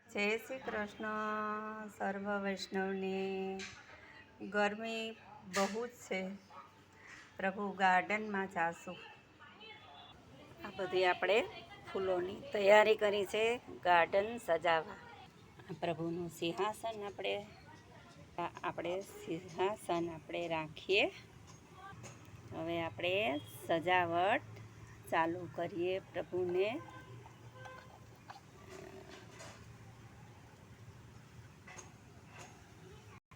જય શ્રી કૃષ્ણ. સર્વ વૈષ્ણવને ગરમી બહુ જ છે. પ્રભુ ગાર્ડનમાં જાશું. આ બધી આપણે ફૂલોની તૈયારી કરી છે ગાર્ડન સજાવવા. પ્રભુનું સિંહાસન આપણે રાખીએ. હવે આપણે સજાવટ ચાલુ કરીએ. પ્રભુને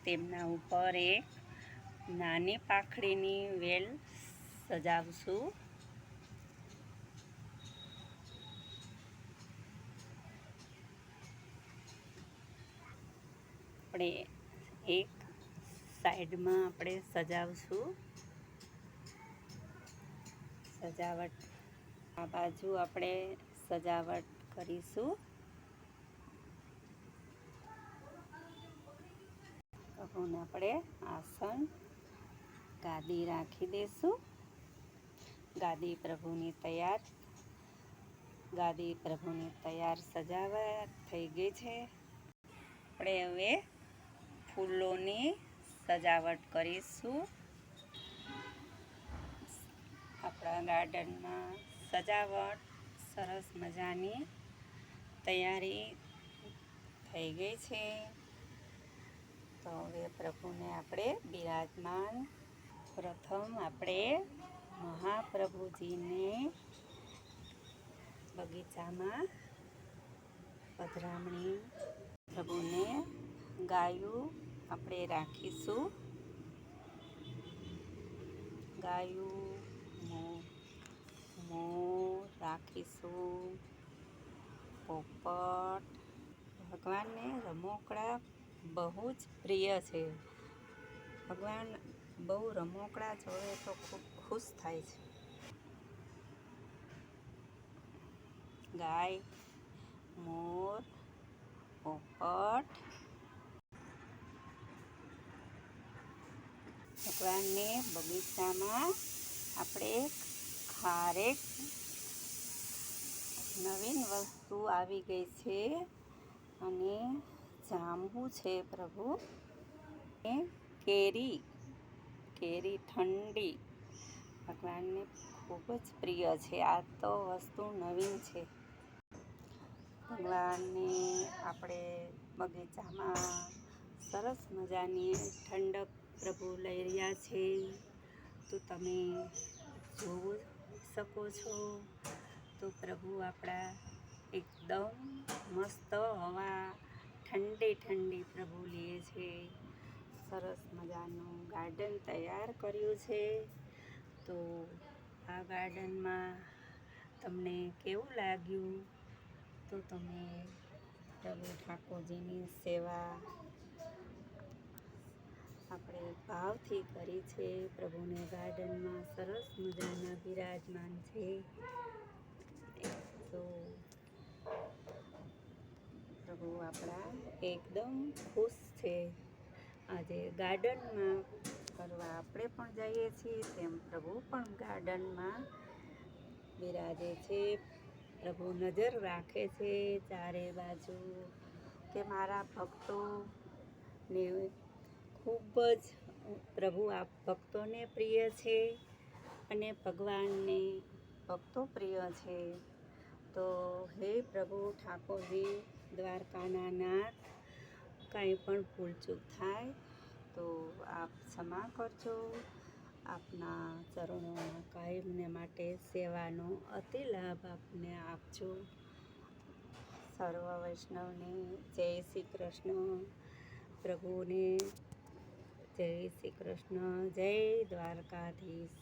તેમના ઉપર એક નાની પાંખડીની વેલ સજાવશું. આપણે એક સાઈડમાં આપણે સજાવશું. સજાવટ આ બાજુ આપણે સજાવટ કરીશું. પ્રભુને આપણે આસન ગાદી રાખી દઈશું. ગાદી પ્રભુની તૈયાર સજાવટ થઈ ગઈ છે. આપણે હવે ફૂલોની સજાવટ કરીશું. આપણા ગાર્ડનમાં સજાવટ સરસ મજાની તૈયારી થઈ ગઈ છે. તો હવે પ્રભુને આપણે બિરાજમાન પ્રથમ આપણે મહાપ્રભુજીને બગીચામાં પધરામણી. પ્રભુને ગાયું આપણે રાખીશું. ગાયું મોર રાખીશું. પોપટ. ભગવાનને રમકડા બહુ જ પ્રિય છે. ભગવાન બહુ રમકડા જોવે તો ખૂબ ખુશ થાય છે. ગાય, મોર, પોપટ. ભગવાનને બગીચામાં આપણે ખારેક નવીન વસ્તુ આવી ગઈ છે અને જાંબુ છે પ્રભુ. કેરી ઠંડી ભગવાનને ખૂબ જ પ્રિય છે. આ તો વસ્તુ નવીન છે. ભગવાનને આપણે બગીચામાં સરસ મજાની ઠંડક પ્રભુ લઈ રહ્યા છે. તો તમે જોઈ શકો છો. તો પ્રભુ આપણા એકદમ મસ્ત હવા ઠંડી પ્રભુ લે છે. સરસ મજાનું ગાર્ડન તૈયાર કર્યું છે. તો આ ગાર્ડનમાં તમને કેવું લાગ્યું? તો તમે પ્રભુ ઠાકોરજીની સેવા આપણે ભાવથી કરી છે. પ્રભુને ગાર્ડનમાં સરસ મજાના બિરાજમાન છે. તો પ્રભુ આપણા એકદમ ખુશ છે. આજે ગાર્ડનમાં ફરવા આપણે પણ જઈએ છીએ તેમ પ્રભુ પણ ગાર્ડનમાં બિરાજે છે. પ્રભુ નજર રાખે છે ચારે બાજુ કે મારા ભક્તોને ખૂબ જ પ્રભુ આ ભક્તોને પ્રિય છે અને ભગવાનને ભક્તો પ્રિય છે. તો હે પ્રભુ ઠાકોરજી દ્વારકાના નાથ, કાંઈ પણ ભૂલચૂક થાય તો આપ ક્ષમા કરજો. આપના ચરણોમાં કાયમને માટે સેવાનો અતિ લાભ આપને આપજો. સર્વ વૈષ્ણવને જય શ્રી કૃષ્ણ. પ્રભુને જય શ્રી કૃષ્ણ. જય દ્વારકાધીશ.